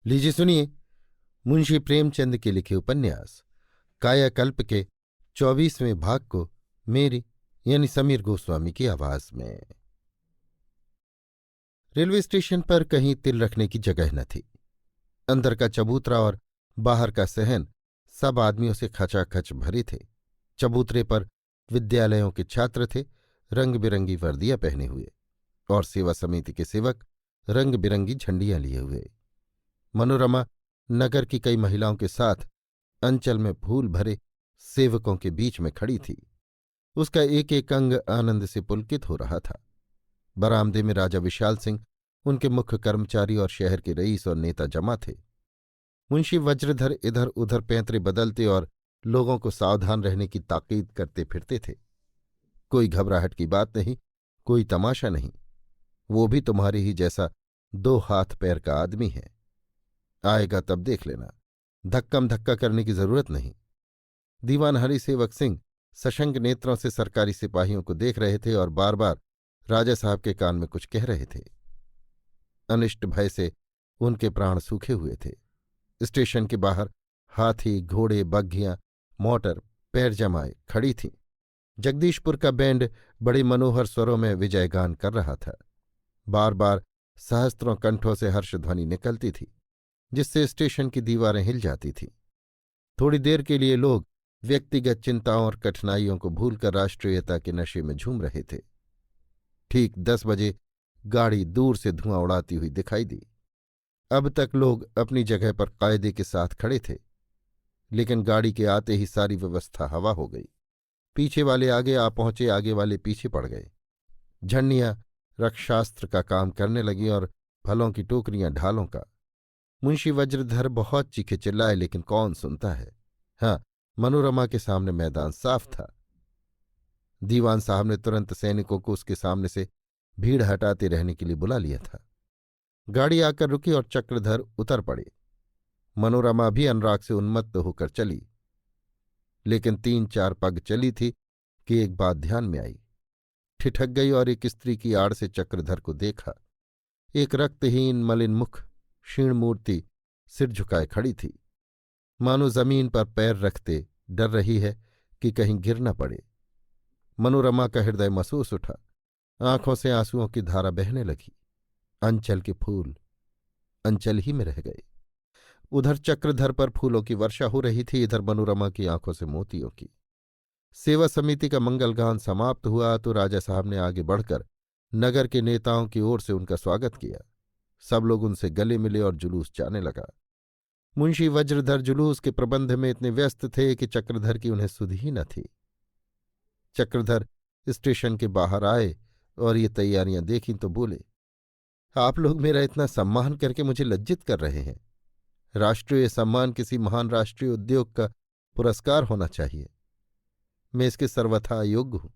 लीजिए सुनिए मुंशी प्रेमचंद के लिखे उपन्यास कायाकल्प के 24वें भाग को मेरी यानी समीर गोस्वामी की आवाज में। रेलवे स्टेशन पर कहीं तिल रखने की जगह न थी। अंदर का चबूतरा और बाहर का सहन सब आदमियों से खचाखच भरे थे। चबूतरे पर विद्यालयों के छात्र थे, रंग बिरंगी वर्दियां पहने हुए, और सेवा समिति के सेवक रंग बिरंगी झंडियां लिए हुए। मनोरमा नगर की कई महिलाओं के साथ अंचल में फूल भरे सेवकों के बीच में खड़ी थी। उसका एक एक अंग आनंद से पुलकित हो रहा था। बरामदे में राजा विशाल सिंह, उनके मुख्य कर्मचारी और शहर के रईस और नेता जमा थे। मुंशी वज्रधर इधर उधर पैंतरे बदलते और लोगों को सावधान रहने की ताकीद करते फिरते थे। कोई घबराहट की बात नहीं, कोई तमाशा नहीं, वो भी तुम्हारे ही जैसा 2 हाथ पैर का आदमी है। आएगा तब देख लेना, धक्कम धक्का करने की जरूरत नहीं। दीवान हरिसेवक सिंह सशंक नेत्रों से सरकारी सिपाहियों को देख रहे थे और बार बार राजा साहब के कान में कुछ कह रहे थे। अनिष्ट भय से उनके प्राण सूखे हुए थे। स्टेशन के बाहर हाथी, घोड़े, बग्घियां, मोटर पैर जमाए खड़ी थीं। जगदीशपुर का बैंड बड़े मनोहर स्वरों में विजयगान कर रहा था। बार बार सहस्त्रों कंठों से हर्षध्वनि निकलती थी, जिससे स्टेशन की दीवारें हिल जाती थीं। थोड़ी देर के लिए लोग व्यक्तिगत चिंताओं और कठिनाइयों को भूलकर राष्ट्रीयता के नशे में झूम रहे थे। ठीक 10 बजे गाड़ी दूर से धुआं उड़ाती हुई दिखाई दी। अब तक लोग अपनी जगह पर कायदे के साथ खड़े थे, लेकिन गाड़ी के आते ही सारी व्यवस्था हवा हो गई। पीछे वाले आगे आ पहुंचे, आगे वाले पीछे पड़ गए। झंडियां रक्षास्त्र का काम करने लगी और फलों की टोकरियां ढालों का। मुंशी वज्रधर बहुत चीखे चिल्लाए, लेकिन कौन सुनता है। हाँ, मनोरमा के सामने मैदान साफ था। दीवान साहब ने तुरंत सैनिकों को उसके सामने से भीड़ हटाते रहने के लिए बुला लिया था। गाड़ी आकर रुकी और चक्रधर उतर पड़े। मनोरमा भी अनुराग से उन्मत्त होकर चली, लेकिन 3-4 पग चली थी कि एक बात ध्यान में आई। ठिठक गई और एक स्त्री की आड़ से चक्रधर को देखा। एक रक्तहीन मलिन मुख, क्षीण मूर्ति सिर झुकाए खड़ी थी, मानो जमीन पर पैर रखते डर रही है कि कहीं गिर न पड़े। मनोरमा का हृदय महसूस उठा, आंखों से आंसुओं की धारा बहने लगी। अंचल के फूल अंचल ही में रह गए। उधर चक्रधर पर फूलों की वर्षा हो रही थी, इधर मनोरमा की आंखों से मोतियों की। सेवा समिति का मंगलगान समाप्त हुआ तो राजा साहब ने आगे बढ़कर नगर के नेताओं की ओर से उनका स्वागत किया। सब लोग उनसे गले मिले और जुलूस जाने लगा। मुंशी वज्रधर जुलूस के प्रबंध में इतने व्यस्त थे कि चक्रधर की उन्हें सुध ही न थी। चक्रधर स्टेशन के बाहर आए और ये तैयारियां देखीं तो बोले, आप लोग मेरा इतना सम्मान करके मुझे लज्जित कर रहे हैं। राष्ट्रीय सम्मान किसी महान राष्ट्रीय उद्योग का पुरस्कार होना चाहिए। मैं इसके सर्वथा अयोग्य हूं।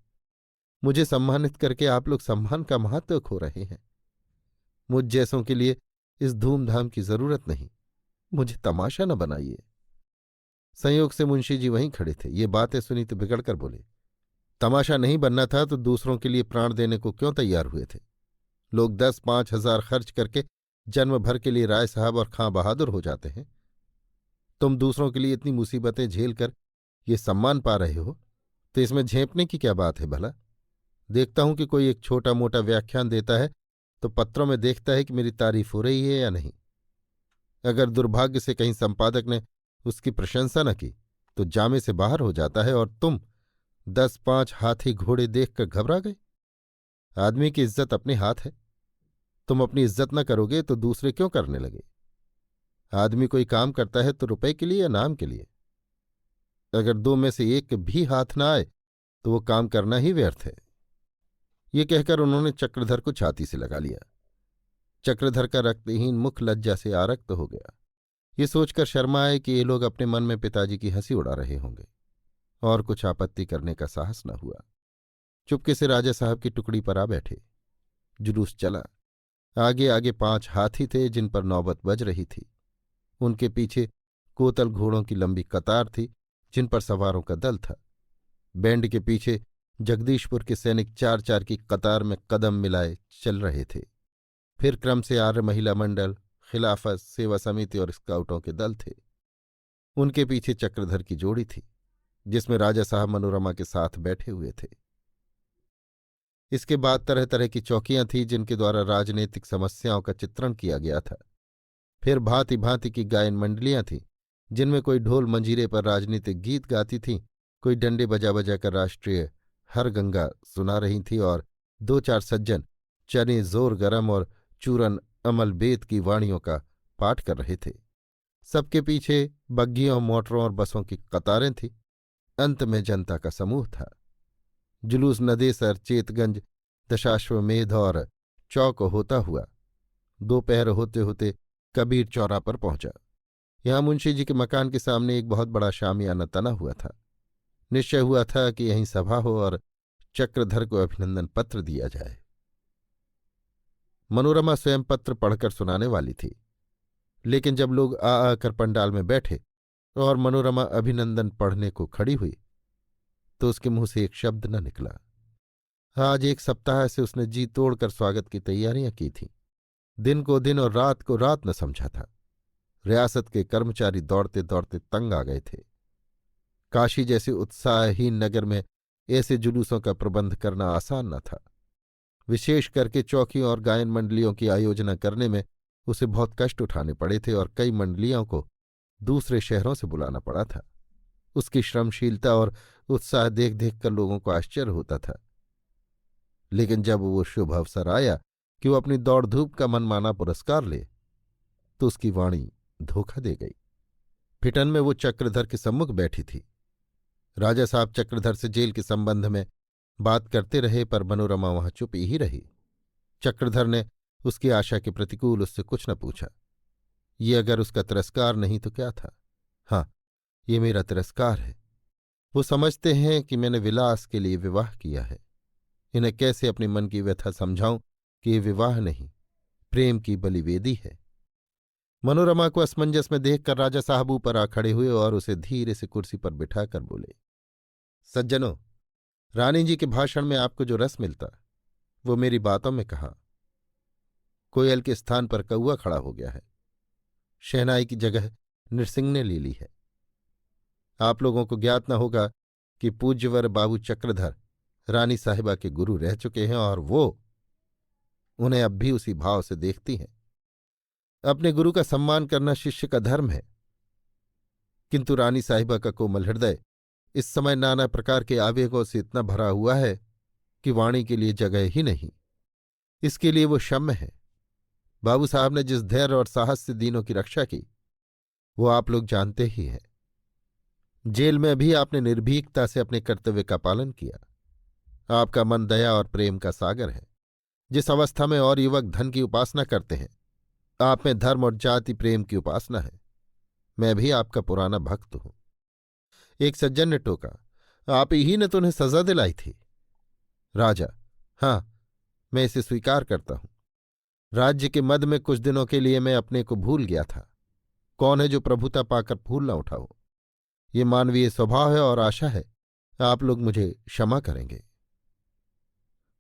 मुझे सम्मानित करके आप लोग सम्मान का महत्व खो रहे हैं। मुझ जैसों के लिए इस धूमधाम की जरूरत नहीं। मुझे तमाशा न बनाइए। संयोग से मुंशी जी वहीं खड़े थे। ये बातें सुनी तो बिगड़कर बोले, तमाशा नहीं बनना था तो दूसरों के लिए प्राण देने को क्यों तैयार हुए थे? लोग 10-5 हजार खर्च करके जन्म भर के लिए राय साहब और खां बहादुर हो जाते हैं। तुम दूसरों के लिए इतनी मुसीबतें झेल कर ये सम्मान पा रहे हो, तो इसमें झेंपने की क्या बात है भला? देखता हूं कि कोई एक छोटा मोटा व्याख्यान देता है तो पत्रों में देखता है कि मेरी तारीफ हो रही है या नहीं। अगर दुर्भाग्य से कहीं संपादक ने उसकी प्रशंसा न की तो जामे से बाहर हो जाता है, और तुम 10-5 हाथी घोड़े देखकर घबरा गए। आदमी की इज्जत अपने हाथ है। तुम अपनी इज्जत न करोगे तो दूसरे क्यों करने लगे? आदमी कोई काम करता है तो रुपए के लिए या नाम के लिए? अगर 2 में से एक भी हाथ न आए तो वो काम करना ही व्यर्थ है। ये कहकर उन्होंने चक्रधर को छाती से लगा लिया। चक्रधर का रक्तहीन मुख लज्जा से आरक्त हो गया। ये सोचकर शर्मा आए कि ये लोग अपने मन में पिताजी की हंसी उड़ा रहे होंगे, और कुछ आपत्ति करने का साहस न हुआ। चुपके से राजा साहब की टुकड़ी पर आ बैठे। जुलूस चला। आगे आगे 5 हाथी थे जिन पर नौबत बज रही थी। उनके पीछे कोतल घोड़ों की लंबी कतार थी जिन पर सवारों का दल था। बैंड के पीछे जगदीशपुर के सैनिक 4-4 की कतार में कदम मिलाए चल रहे थे। फिर क्रम से आर्य महिला मंडल, खिलाफत सेवा समिति और स्काउटों के दल थे। उनके पीछे चक्रधर की जोड़ी थी, जिसमें राजा साहब मनोरमा के साथ बैठे हुए थे। इसके बाद तरह तरह की चौकियां थीं, जिनके द्वारा राजनीतिक समस्याओं का चित्रण किया गया था। फिर भांति भांति की गायन मंडलियां थीं, जिनमें कोई ढोल मंजीरे पर राजनीतिक गीत गाती थीं, कोई डंडे बजा बजा कर राष्ट्रीय हर गंगा सुना रही थी, और दो चार सज्जन चने जोर गरम और चूरन अमल बेत की वाणियों का पाठ कर रहे थे। सबके पीछे बग्घियों, मोटरों और बसों की कतारें थीं। अंत में जनता का समूह था। जुलूस नदेसर, चेतगंज, दशाश्वमेध और चौक होता हुआ दोपहर होते होते कबीर चौरा पर पहुंचा। यहां मुंशी जी के मकान के सामने एक बहुत बड़ा शामियाना तना हुआ था। निश्चय हुआ था कि यहीं सभा हो और चक्रधर को अभिनंदन पत्र दिया जाए। मनोरमा स्वयं पत्र पढ़कर सुनाने वाली थी, लेकिन जब लोग आ आकर पंडाल में बैठे और मनोरमा अभिनंदन पढ़ने को खड़ी हुई तो उसके मुंह से एक शब्द न निकला। आज एक सप्ताह से उसने जी तोड़कर स्वागत की तैयारियां की थीं। दिन को दिन और रात को रात न समझा था। रियासत के कर्मचारी दौड़ते दौड़ते तंग आ गए थे। काशी जैसे उत्साहहीन नगर में ऐसे जुलूसों का प्रबंध करना आसान न था। विशेष करके चौकियों और गायन मंडलियों की आयोजना करने में उसे बहुत कष्ट उठाने पड़े थे और कई मंडलियों को दूसरे शहरों से बुलाना पड़ा था। उसकी श्रमशीलता और उत्साह देख देख कर लोगों को आश्चर्य होता था। लेकिन जब वो शुभ अवसर आया कि वो अपनी दौड़ धूप का मनमाना पुरस्कार ले, तो उसकी वाणी धोखा दे गई। फिटन में वो चक्रधर के सम्मुख बैठी थी। राजा साहब चक्रधर से जेल के संबंध में बात करते रहे, पर मनोरमा वहां चुप ही रही। चक्रधर ने उसकी आशा के प्रतिकूल उससे कुछ न पूछा। ये अगर उसका तिरस्कार नहीं तो क्या था? हाँ, ये मेरा तिरस्कार है। वो समझते हैं कि मैंने विलास के लिए विवाह किया है। इन्हें कैसे अपने मन की व्यथा समझाऊं कि ये विवाह नहीं, प्रेम की बलिवेदी है। मनोरमा को असमंजस में देखकर राजा साहब ऊपर आ खड़े हुए और उसे धीरे से कुर्सी पर बिठाकर बोले, सज्जनों, रानी जी के भाषण में आपको जो रस मिलता वो मेरी बातों में कहाँ। कोयल के स्थान पर कौआ खड़ा हो गया है। शहनाई की जगह नृसिंह ने ले ली है। आप लोगों को ज्ञात न होगा कि पूज्यवर बाबू चक्रधर रानी साहिबा के गुरु रह चुके हैं और वो उन्हें अब भी उसी भाव से देखती हैं। अपने गुरु का सम्मान करना शिष्य का धर्म है, किंतु रानी साहिबा का कोमल हृदय इस समय नाना प्रकार के आवेगों से इतना भरा हुआ है कि वाणी के लिए जगह ही नहीं। इसके लिए वो क्षम्य है। बाबू साहब ने जिस धैर्य और साहस से दीनों की रक्षा की वो आप लोग जानते ही हैं। जेल में भी आपने निर्भीकता से अपने कर्तव्य का पालन किया। आपका मन दया और प्रेम का सागर है। जिस अवस्था में और युवक धन की उपासना करते हैं, आप में धर्म और जाति प्रेम की उपासना है। मैं भी आपका पुराना भक्त हूं। एक सज्जन ने टोका, आप ही ने तो उन्हें सजा दिलाई थी। राजा, हाँ, मैं इसे स्वीकार करता हूं। राज्य के मद में कुछ दिनों के लिए मैं अपने को भूल गया था। कौन है जो प्रभुता पाकर फूल न उठाओ? ये मानवीय स्वभाव है और आशा है आप लोग मुझे क्षमा करेंगे।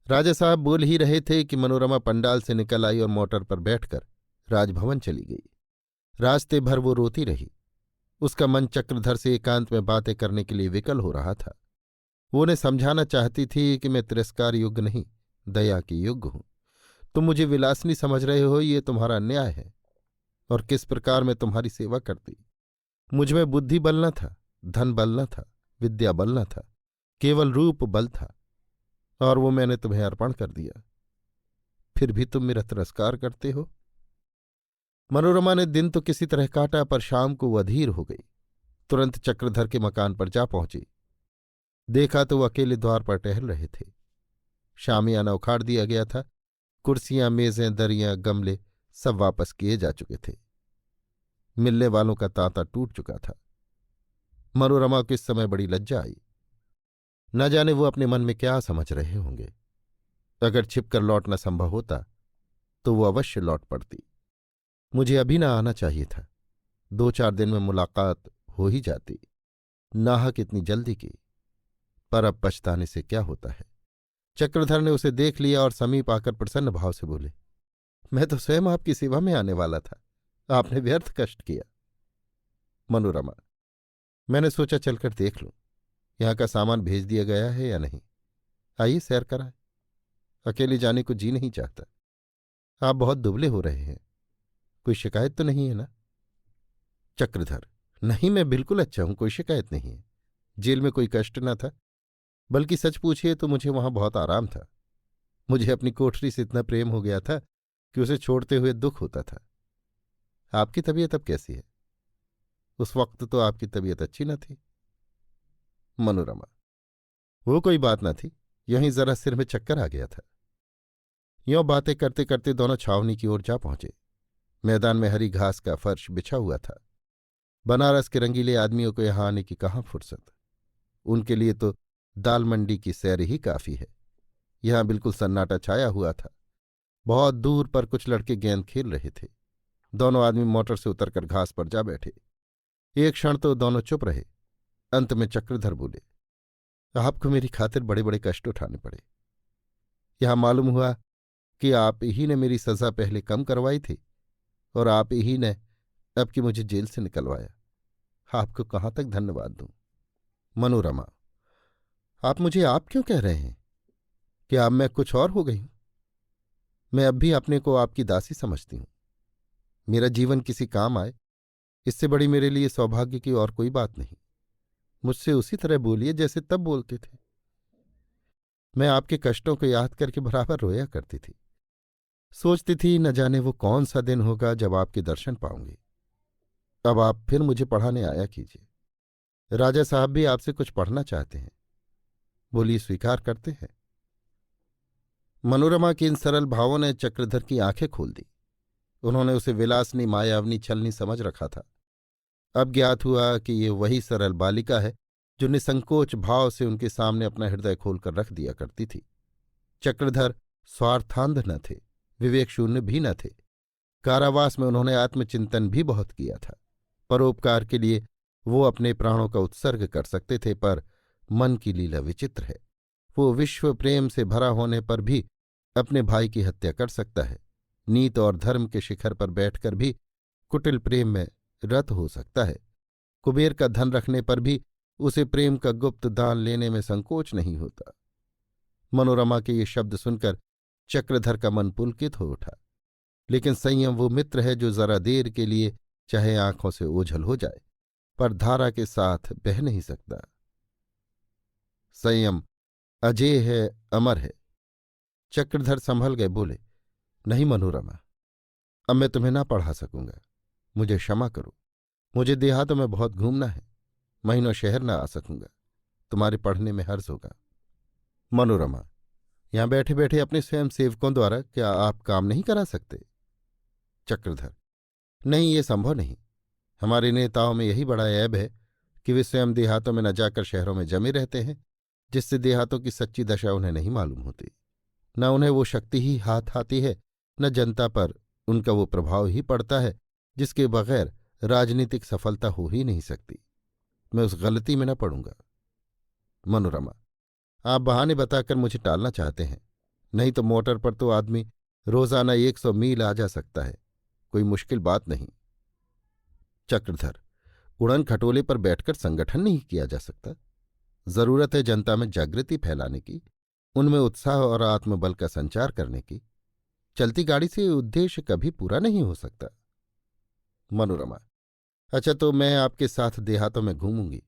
राजा साहब बोल ही रहे थे कि मनोरमा पंडाल से निकल आई और मोटर पर बैठकर राजभवन चली गई। रास्ते भर वो रोती रही। उसका मन चक्रधर से एकांत में बातें करने के लिए विकल हो रहा था। वो उन्हें समझाना चाहती थी कि मैं तिरस्कार योग्य नहीं, दया की योग्य हूं। तुम मुझे विलासिनी समझ रहे हो, ये तुम्हारा अन्याय है। और किस प्रकार मैं तुम्हारी सेवा करती। मुझमें बुद्धि बल न था, धन बल न था, विद्या बल न था, केवल रूप बल था, और वो मैंने तुम्हें अर्पण कर दिया। फिर भी तुम मेरा तिरस्कार करते हो। मनोरमा ने दिन तो किसी तरह काटा, पर शाम को वो अधीर हो गई। तुरंत चक्रधर के मकान पर जा पहुंची। देखा तो वो अकेले द्वार पर टहल रहे थे। शामियाना उखाड़ दिया गया था। कुर्सियां, मेजें, दरियां, गमले सब वापस किए जा चुके थे। मिलने वालों का तांता टूट चुका था। मनोरमा को इस समय बड़ी लज्जा आई। न जाने वो अपने मन में क्या समझ रहे होंगे। अगर छिपकर लौटना संभव होता तो वो अवश्य लौट पड़ती। मुझे अभी ना आना चाहिए था। 2-4 दिन में मुलाकात हो ही जाती। नाहक इतनी जल्दी की, पर अब पछताने से क्या होता है। चक्रधर ने उसे देख लिया और समीप आकर प्रसन्न भाव से बोले, मैं तो स्वयं आपकी सेवा में आने वाला था। आपने व्यर्थ कष्ट किया। मनोरमा, मैंने सोचा चलकर देख लूं यहां का सामान भेज दिया गया है या नहीं। आइए सैर कराएं। अकेले जाने को जी नहीं चाहता। आप बहुत दुबले हो रहे हैं। कोई शिकायत तो नहीं है ना? चक्रधर, नहीं, मैं बिल्कुल अच्छा हूं, कोई शिकायत नहीं है। जेल में कोई कष्ट न था, बल्कि सच पूछिए तो मुझे वहां बहुत आराम था। मुझे अपनी कोठरी से इतना प्रेम हो गया था कि उसे छोड़ते हुए दुख होता था। आपकी तबीयत अब कैसी है? उस वक्त तो आपकी तबीयत अच्छी न थी। मनोरमा, वो कोई बात न थी, यहीं जरा सिर में चक्कर आ गया था। यों बातें करते करते दोनों छावनी की ओर जा पहुंचे। मैदान में हरी घास का फर्श बिछा हुआ था। बनारस के रंगीले आदमियों को यहां आने की कहाँ फुर्सत। उनके लिए तो दाल मंडी की सैर ही काफी है। यहां बिल्कुल सन्नाटा छाया हुआ था। बहुत दूर पर कुछ लड़के गेंद खेल रहे थे। दोनों आदमी मोटर से उतरकर घास पर जा बैठे। एक क्षण तो दोनों चुप रहे। अंत में चक्रधर बोले, आपको मेरी खातिर बड़े बड़े कष्ट उठाने पड़े। यहां मालूम हुआ कि आप ही ने मेरी सजा पहले कम करवाई थी और आप ही ने अब कि मुझे जेल से निकलवाया। आपको कहाँ तक धन्यवाद दूं? मनोरमा, आप मुझे आप क्यों कह रहे हैं? कि अब मैं कुछ और हो गई हूं? मैं अब भी अपने को आपकी दासी समझती हूं। मेरा जीवन किसी काम आए, इससे बड़ी मेरे लिए सौभाग्य की और कोई बात नहीं। मुझसे उसी तरह बोलिए जैसे तब बोलते थे। मैं आपके कष्टों को याद करके बराबर रोया करती थी। सोचती थी न जाने वो कौन सा दिन होगा जब आपके दर्शन पाऊंगी। अब आप फिर मुझे पढ़ाने आया कीजिए। राजा साहब भी आपसे कुछ पढ़ना चाहते हैं। बोलिए, स्वीकार करते हैं? मनोरमा के इन सरल भावों ने चक्रधर की आंखें खोल दी। उन्होंने उसे विलासनी, मायावनी, छलनी समझ रखा था। अब ज्ञात हुआ कि ये वही सरल बालिका है जो निसंकोच भाव से उनके सामने अपना हृदय खोलकर रख दिया करती थी। चक्रधर स्वार्थांध न थे, विवेक शून्य भी न थे। कारावास में उन्होंने आत्मचिंतन भी बहुत किया था। परोपकार के लिए वो अपने प्राणों का उत्सर्ग कर सकते थे, पर मन की लीला विचित्र है। वो विश्व प्रेम से भरा होने पर भी अपने भाई की हत्या कर सकता है। नीत और धर्म के शिखर पर बैठकर भी कुटिल प्रेम में रत हो सकता है। कुबेर का धन रखने पर भी उसे प्रेम का गुप्त दान लेने में संकोच नहीं होता। मनोरमा के ये शब्द सुनकर चक्रधर का मन पुलकित हो उठा। लेकिन संयम वो मित्र है जो जरा देर के लिए चाहे आंखों से ओझल हो जाए, पर धारा के साथ बह नहीं सकता। संयम अजेय है, अमर है। चक्रधर संभल गए, बोले, नहीं मनोरमा, अब मैं तुम्हें ना पढ़ा सकूंगा। मुझे क्षमा करो। मुझे देहातों में बहुत घूमना है। महीनों शहर ना आ सकूंगा। तुम्हारे पढ़ने में हर्ज होगा। मनोरमा, यहां बैठे बैठे अपने स्वयं सेवकों द्वारा क्या आप काम नहीं करा सकते? चक्रधर, नहीं, ये संभव नहीं। हमारे नेताओं में यही बड़ा ऐब है कि वे स्वयं देहातों में न जाकर शहरों में जमे रहते हैं, जिससे देहातों की सच्ची दशा उन्हें नहीं मालूम होती। न उन्हें वो शक्ति ही हाथ आती है, न जनता पर उनका वो प्रभाव ही पड़ता है जिसके बगैर राजनीतिक सफलता हो ही नहीं सकती। मैं उस गलती में न पड़ूंगा। मनोरमा, आप बहाने बताकर मुझे टालना चाहते हैं। नहीं तो मोटर पर तो आदमी रोजाना 100 मील आ जा सकता है। कोई मुश्किल बात नहीं। चक्रधर, उड़न खटोले पर बैठकर संगठन नहीं किया जा सकता। जरूरत है जनता में जागृति फैलाने की, उनमें उत्साह और आत्मबल का संचार करने की। चलती गाड़ी से उद्देश्य कभी पूरा नहीं हो सकता। मनोरमा, अच्छा, तो मैं आपके साथ देहातों में घूमूंगी,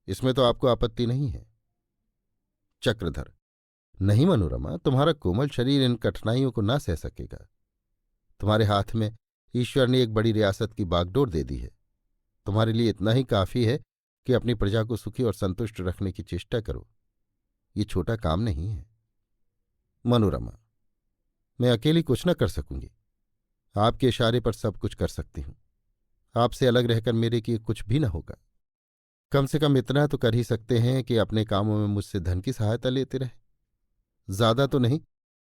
इसमें तो आपको आपत्ति नहीं है? चक्रधर, नहीं मनोरमा, तुम्हारा कोमल शरीर इन कठिनाइयों को ना सह सकेगा। तुम्हारे हाथ में ईश्वर ने एक बड़ी रियासत की बागडोर दे दी है। तुम्हारे लिए इतना ही काफी है कि अपनी प्रजा को सुखी और संतुष्ट रखने की चेष्टा करो। ये छोटा काम नहीं है। मनोरमा, मैं अकेली कुछ न कर सकूंगी। आपके इशारे पर सब कुछ कर सकती हूं। आपसे अलग रहकर मेरे किए कुछ भी न होगा। कम से कम इतना तो कर ही सकते हैं कि अपने कामों में मुझसे धन की सहायता लेते रहे। ज्यादा तो नहीं,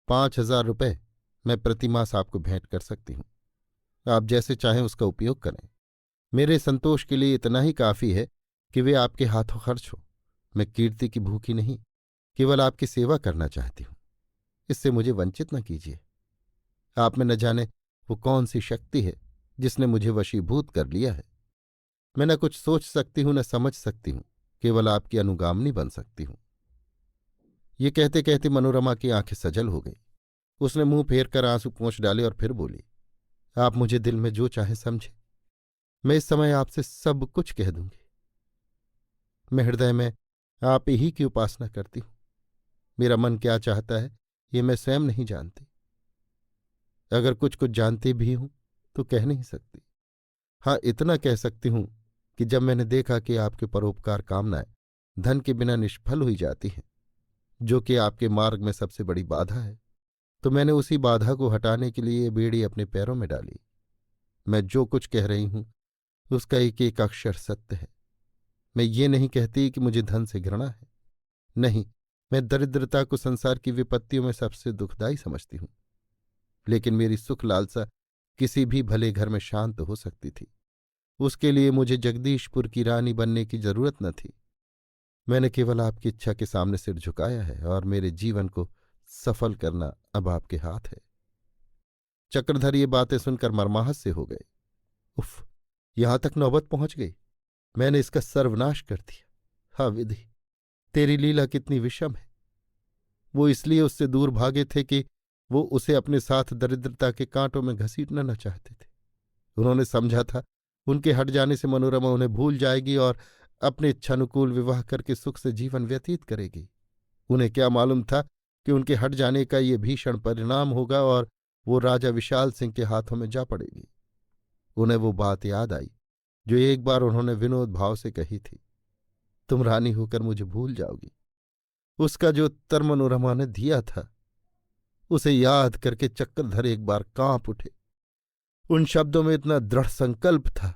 5,000 रुपये मैं प्रतिमास आपको भेंट कर सकती हूं। आप जैसे चाहें उसका उपयोग करें। मेरे संतोष के लिए इतना ही काफी है कि वे आपके हाथों खर्च हो। मैं कीर्ति की भूखी नहीं, केवल आपकी सेवा करना चाहती हूं। इससे मुझे वंचित न कीजिए। आप में न जाने वो कौन सी शक्ति है जिसने मुझे वशीभूत कर लिया है। मैं न कुछ सोच सकती हूं, न समझ सकती हूं, केवल आपकी अनुगामिनी बन सकती हूं। ये कहते कहते मनोरमा की आंखें सजल हो गईं। उसने मुंह फेर कर आंसू पोंछ डाले और फिर बोली, आप मुझे दिल में जो चाहे समझे, मैं इस समय आपसे सब कुछ कह दूंगी। मैं हृदय में आप ही की उपासना करती हूं। मेरा मन क्या चाहता है ये मैं स्वयं नहीं जानती। अगर कुछ कुछ जानती भी हूं तो कह नहीं सकती। हाँ, इतना कह सकती हूं कि जब मैंने देखा कि आपके परोपकार कामनाएं धन के बिना निष्फल हुई जाती हैं, जो कि आपके मार्ग में सबसे बड़ी बाधा है, तो मैंने उसी बाधा को हटाने के लिए ये बेड़ी अपने पैरों में डाली। मैं जो कुछ कह रही हूं उसका एक एक अक्षर सत्य है। मैं ये नहीं कहती कि मुझे धन से घृणा है। नहीं, मैं दरिद्रता को संसार की विपत्तियों में सबसे दुखदायी समझती हूं। लेकिन मेरी सुख लालसा किसी भी भले घर में शांत हो सकती थी। उसके लिए मुझे जगदीशपुर की रानी बनने की जरूरत न थी। मैंने केवल आपकी इच्छा के सामने सिर झुकाया है और मेरे जीवन को सफल करना अब आपके हाथ है। चक्रधर ये बातें सुनकर मर्माहत से हो गए। उफ, यहां तक नौबत पहुंच गई। मैंने इसका सर्वनाश कर दिया। हाँ विधि, तेरी लीला कितनी विषम है। वो इसलिए उससे दूर भागे थे कि वो उसे अपने साथ दरिद्रता के कांटों में घसीटना न चाहते थे। उन्होंने समझा था उनके हट जाने से मनोरमा उन्हें भूल जाएगी और अपने इच्छानुकूल विवाह करके सुख से जीवन व्यतीत करेगी। उन्हें क्या मालूम था कि उनके हट जाने का ये भीषण परिणाम होगा और वो राजा विशाल सिंह के हाथों में जा पड़ेगी। उन्हें वो बात याद आई जो एक बार उन्होंने विनोद भाव से कही थी, तुम रानी होकर मुझे भूल जाओगी। उसका जो उत्तर मनोरमा ने दिया था उसे याद करके चक्रधर एक बार कांप उठे। उन शब्दों में इतना दृढ़ संकल्प था,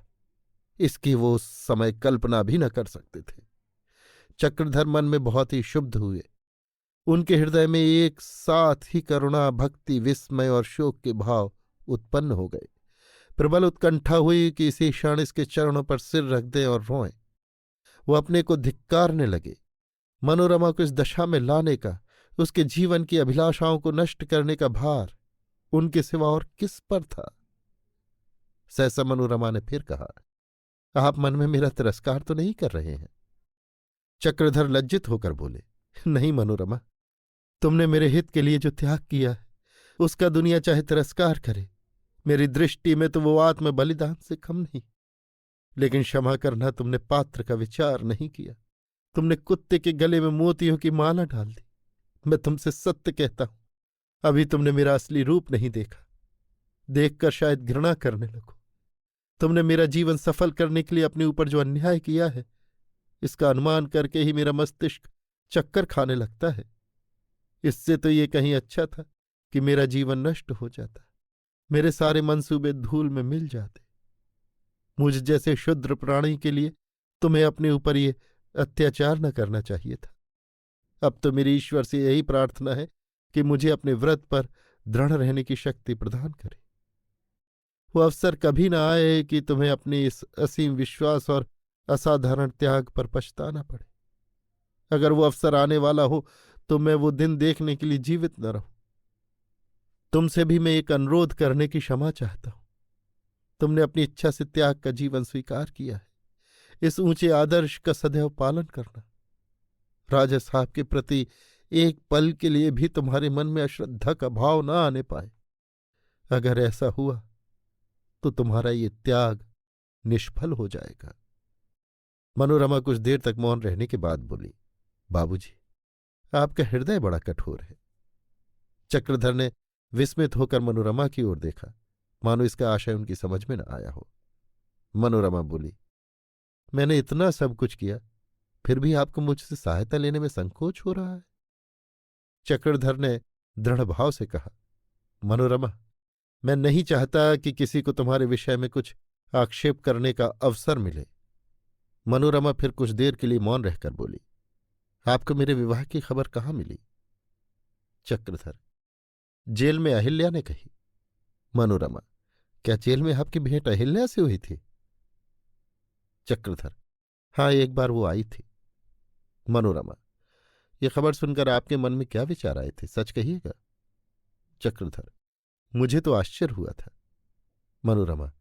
इसकी वो उस समय कल्पना भी न कर सकते थे। चक्रधर मन में बहुत ही शुद्ध हुए। उनके हृदय में एक साथ ही करुणा, भक्ति, विस्मय और शोक के भाव उत्पन्न हो गए। प्रबल उत्कंठा हुई कि इसी क्षण इसके चरणों पर सिर रख दें और रोएं। वो अपने को धिक्कारने लगे। मनोरमा को इस दशा में लाने का, उसके जीवन की अभिलाषाओं को नष्ट करने का भार उनके सिवा और किस पर था। सहसा मनोरमा ने फिर कहा, आप मन में मेरा तिरस्कार तो नहीं कर रहे हैं? चक्रधर लज्जित होकर बोले, नहीं मनोरमा, तुमने मेरे हित के लिए जो त्याग किया है उसका दुनिया चाहे तिरस्कार करे, मेरी दृष्टि में तो वो आत्म बलिदान से कम नहीं। लेकिन क्षमा करना, तुमने पात्र का विचार नहीं किया। तुमने कुत्ते के गले में मोतियों की माला डाल दी। मैं तुमसे सत्य कहता हूं, अभी तुमने मेरा असली रूप नहीं देखा। देखकर शायद घृणा करने लगो। तुमने मेरा जीवन सफल करने के लिए अपने ऊपर जो अन्याय किया है, इसका अनुमान करके ही मेरा मस्तिष्क चक्कर खाने लगता है। इससे तो ये कहीं अच्छा था कि मेरा जीवन नष्ट हो जाता, मेरे सारे मंसूबे धूल में मिल जाते। मुझ जैसे क्षुद्र प्राणी के लिए तुम्हें अपने ऊपर ये अत्याचार न करना चाहिए था। अब तो मेरी ईश्वर से यही प्रार्थना है कि मुझे अपने व्रत पर दृढ़ रहने की शक्ति प्रदान करे। वो अवसर कभी न आए कि तुम्हें अपने इस असीम विश्वास और असाधारण त्याग पर पछताना पड़े। अगर वो अवसर आने वाला हो तो मैं वो दिन देखने के लिए जीवित न रहूं। तुमसे भी मैं एक अनुरोध करने की क्षमा चाहता हूं। तुमने अपनी इच्छा से त्याग का जीवन स्वीकार किया है। इस ऊंचे आदर्श का सदैव पालन करना। राजा साहब के प्रति एक पल के लिए भी तुम्हारे मन में अश्रद्धा का भाव न आने पाए। अगर ऐसा हुआ तो तुम्हारा ये त्याग निष्फल हो जाएगा। मनोरमा कुछ देर तक मौन रहने के बाद बोली, बाबूजी, आपका हृदय बड़ा कठोर है। चक्रधर ने विस्मित होकर मनोरमा की ओर देखा, मानो इसका आशय उनकी समझ में न आया हो। मनोरमा बोली, मैंने इतना सब कुछ किया, फिर भी आपको मुझसे सहायता लेने में संकोच हो रहा है? चक्रधर ने दृढ़ भाव से कहा, मनोरमा, मैं नहीं चाहता कि किसी को तुम्हारे विषय में कुछ आक्षेप करने का अवसर मिले। मनोरमा फिर कुछ देर के लिए मौन रहकर बोली, आपको मेरे विवाह की खबर कहाँ मिली? चक्रधर, जेल में अहिल्या ने कही। मनोरमा, क्या जेल में आपकी भेंट अहिल्या से हुई थी? चक्रधर, हाँ, एक बार वो आई थी। मनोरमा, ये खबर सुनकर आपके मन में क्या विचार आए थे, सच कहिएगा? चक्रधर, मुझे तो आश्चर्य हुआ था। मनोरमा,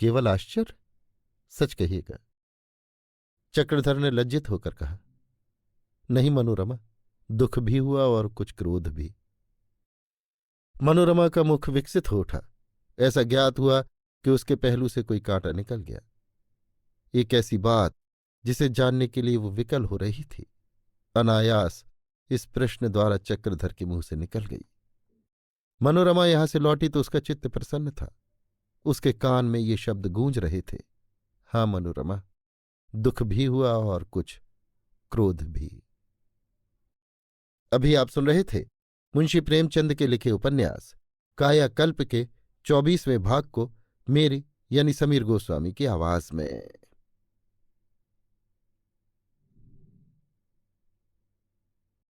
केवल आश्चर्य? सच कहिएगा। चक्रधर ने लज्जित होकर कहा, नहीं मनोरमा, दुख भी हुआ और कुछ क्रोध भी। मनोरमा का मुख विकसित हो उठा। ऐसा ज्ञात हुआ कि उसके पहलू से कोई कांटा निकल गया। एक ऐसी बात जिसे जानने के लिए वो विकल हो रही थी, अनायास इस प्रश्न द्वारा चक्रधर के मुंह से निकल गई। मनोरमा यहां से लौटी तो उसका चित्त प्रसन्न था। उसके कान में ये शब्द गूंज रहे थे, हाँ मनोरमा, दुख भी हुआ और कुछ क्रोध भी। अभी आप सुन रहे थे मुंशी प्रेमचंद के लिखे उपन्यास कायाकल्प के 24वें भाग को मेरी यानी समीर गोस्वामी की आवाज में।